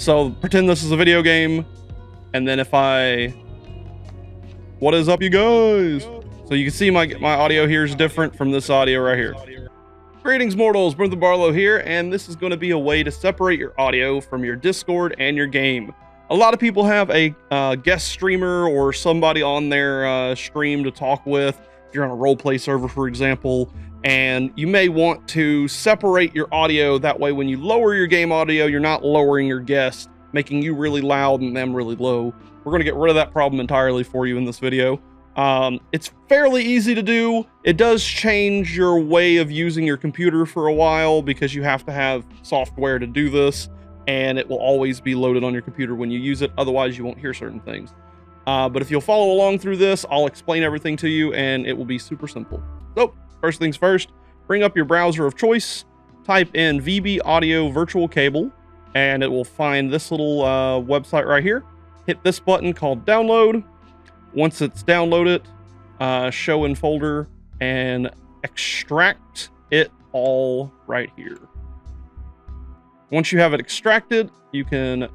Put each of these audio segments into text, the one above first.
So pretend this is a video game, and then if what is up, you guys? So you can see my audio here is different from this audio right here. Greetings, mortals. Brimthen here, and this is going to be a way to separate your audio from your Discord and your game. A lot of people have a guest streamer or somebody on their stream to talk with. If you're on a roleplay server, for example, and you may want to separate your audio. That way, when you lower your game audio, you're not lowering your guest, making you really loud and them really low. We're going to get rid of that problem entirely for you in this video. It's fairly easy to do. It does change your way of using your computer for a while because you have to have software to do this, and it will always be loaded on your computer when you use it. Otherwise, you won't hear certain things. But if you'll follow along through this, I'll explain everything to you, and it will be super simple. So, first things first, bring up your browser of choice, type in VB Audio Virtual Cable, and it will find this little website right here. Hit this button called Download. Once it's downloaded, show in folder, and extract it all right here. Once you have it extracted, you can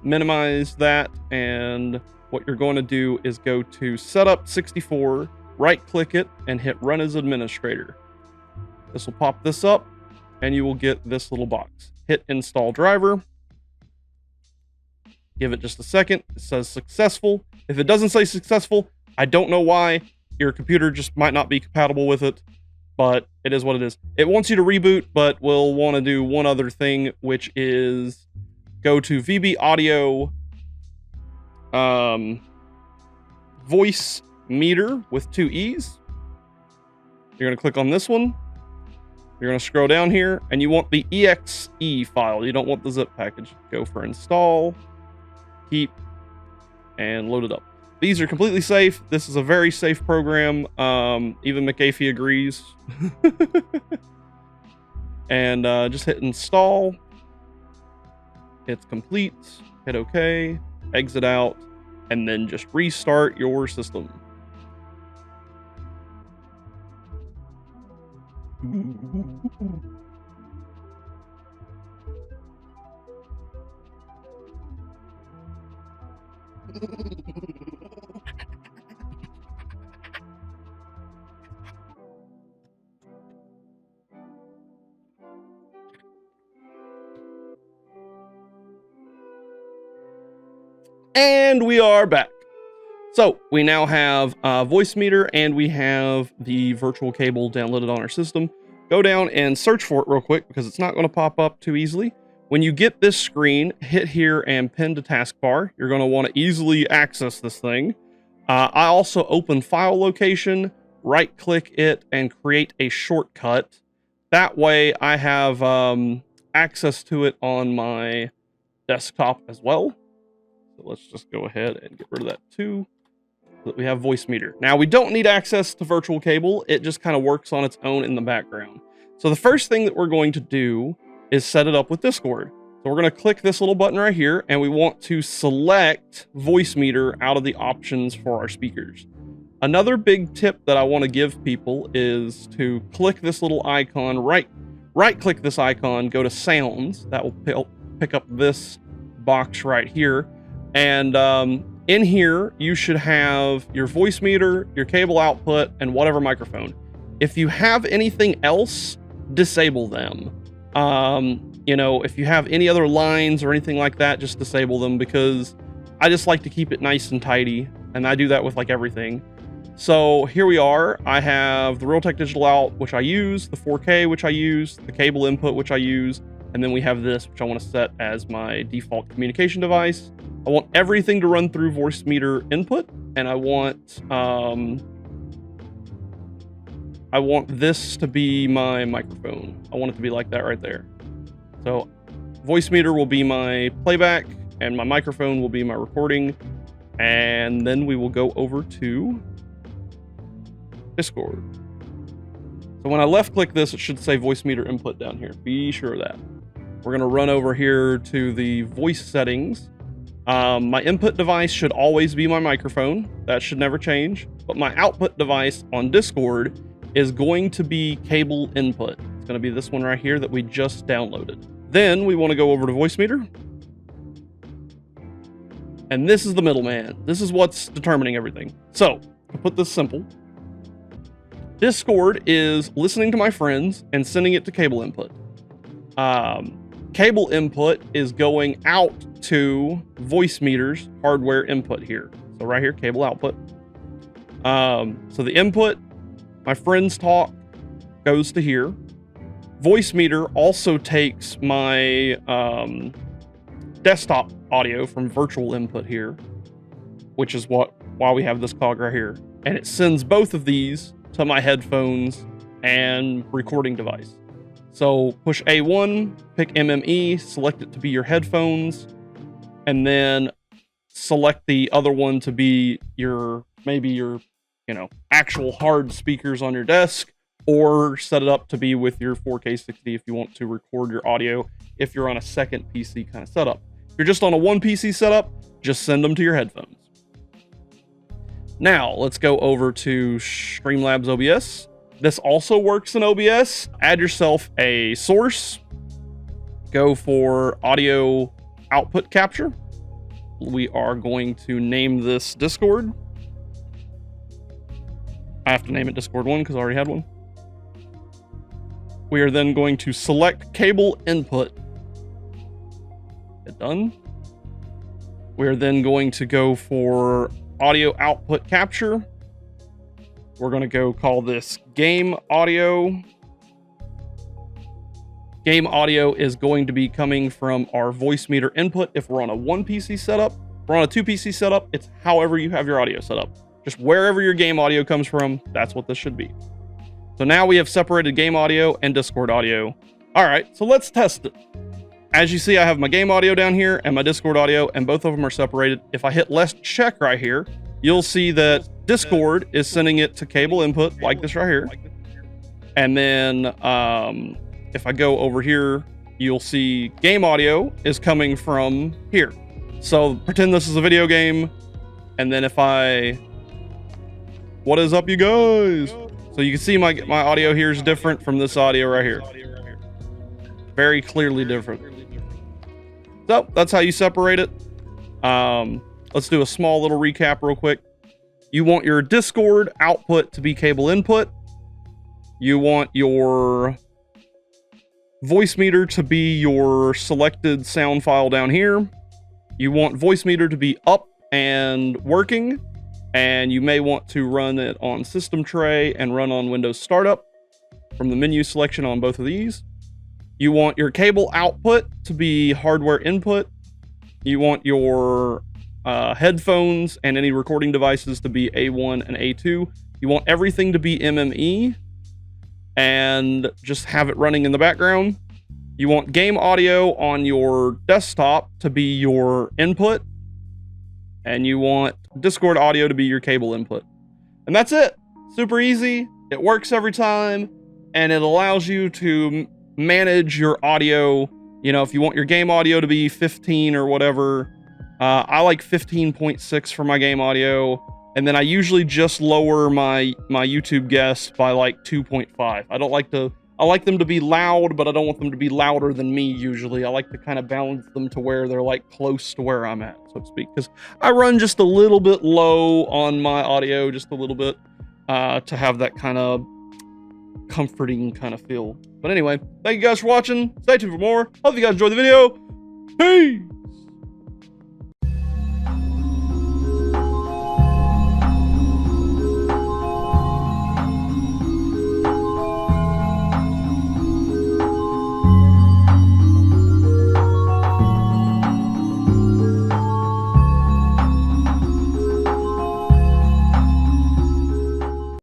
minimize that, and what you're going to do is go to Setup 64, right-click it, and hit Run as Administrator. This will pop this up, and you will get this little box. Hit Install Driver. Give it just a second. It says successful. If it doesn't say successful, I don't know why. Your computer just might not be compatible with it, but it is what it is. It wants you to reboot, but we'll want to do one other thing, which is go to VB Audio Voicemeeter with 2 E's. You're going to click on this one. You're going to scroll down here, and you want the exe file. You don't want the zip package. Go for install, keep, and load it up. These are completely safe. This is a very safe program. Even McAfee agrees. And just hit install. It's complete. Hit OK. Exit out. And then just restart your system. And we are back. So we now have Voicemeeter, and we have the virtual cable downloaded on our system. Go down and search for it real quick because it's not going to pop up too easily. When you get this screen, hit here and pin to taskbar. You're going to want to easily access this thing. I also open file location, right click it, and create a shortcut. That way I have access to it on my desktop as well. So let's just go ahead and get rid of that too, so that we have Voicemeeter. Now we don't need access to virtual cable. It just kind of works on its own in the background. So the first thing that we're going to do is set it up with Discord. So we're going to click this little button right here, and we want to select Voicemeeter out of the options for our speakers. Another big tip that I want to give people is to click this little icon, right click this icon, go to sounds. That will pick up this box right here. And in here, you should have your Voicemeeter, your cable output, and whatever microphone. If you have anything else, disable them. You know, if you have any other lines or anything like that, just disable them, because I just like to keep it nice and tidy, and I do that with like everything. So here we are. I have the Realtek Digital out, which I use, the 4K, which I use, the cable input, which I use, and then we have this, which I want to set as my default communication device. I want everything to run through Voicemeeter input, and I want this to be my microphone. I want it to be like that right there. So Voicemeeter will be my playback, and my microphone will be my recording, and then we will go over to Discord. So when I left click this, it should say Voicemeeter input down here. Be sure of that. We're going to run over here to the voice settings. My input device should always be my microphone. That should never change. But my output device on Discord is going to be cable input. It's going to be this one right here that we just downloaded. Then we want to go over to Voicemeeter. And this is the middleman. This is what's determining everything. So, to put this simple, Discord is listening to my friends and sending it to cable input. Cable input is going out to Voicemeeter's hardware input here. So right here, cable output. So the input, my friends talk, goes to here. Voicemeeter also takes my desktop audio from virtual input here, which is why we have this cog right here. And it sends both of these to my headphones and recording device. So push A1, pick MME, select it to be your headphones, and then select the other one to be maybe your actual hard speakers on your desk, or set it up to be with your 4K 60 if you want to record your audio if you're on a second PC kind of setup. If you're just on a one PC setup, just send them to your headphones. Now, let's go over to Streamlabs OBS. This also works in OBS. Add yourself a source. Go for audio output capture. We are going to name this Discord. I have to name it Discord 1 because I already had one. We are then going to select cable input. Hit done. We are then going to go for audio output capture. We're going to go call this game audio. Game audio is going to be coming from our Voicemeeter input. If we're on a one PC setup, if we're on a two PC setup, it's however you have your audio set up. Just wherever your game audio comes from, that's what this should be. So now we have separated game audio and Discord audio. All right, so let's test it. As you see, I have my game audio down here and my Discord audio, and both of them are separated. If I hit less check right here, you'll see that Discord is sending it to cable input like this right here. And then if I go over here, you'll see game audio is coming from here. So pretend this is a video game. And then if what is up, you guys? So you can see my audio here is different from this audio right here. Very clearly different. So that's how you separate it. Let's do a small little recap real quick. You want your Discord output to be cable input. You want your Voicemeeter to be your selected sound file down here. You want Voicemeeter to be up and working. And you may want to run it on System Tray and run on Windows Startup from the menu selection on both of these. You want your cable output to be hardware input. You want your headphones and any recording devices to be A1 and A2. You want everything to be MME and just have it running in the background. You want game audio on your desktop to be your input. And you want Discord audio to be your cable input. And that's it. Super easy. It works every time. And it allows you to manage your audio. You know, if you want your game audio to be 15 or whatever, I like 15.6 for my game audio. And then I usually just lower my YouTube guests by like 2.5. I like them to be loud, but I don't want them to be louder than me usually. I like to kind of balance them to where they're like close to where I'm at, so to speak. Because I run just a little bit low on my audio, just a little bit, to have that kind of comforting kind of feel. But anyway, thank you guys for watching. Stay tuned for more. Hope you guys enjoyed the video. Peace!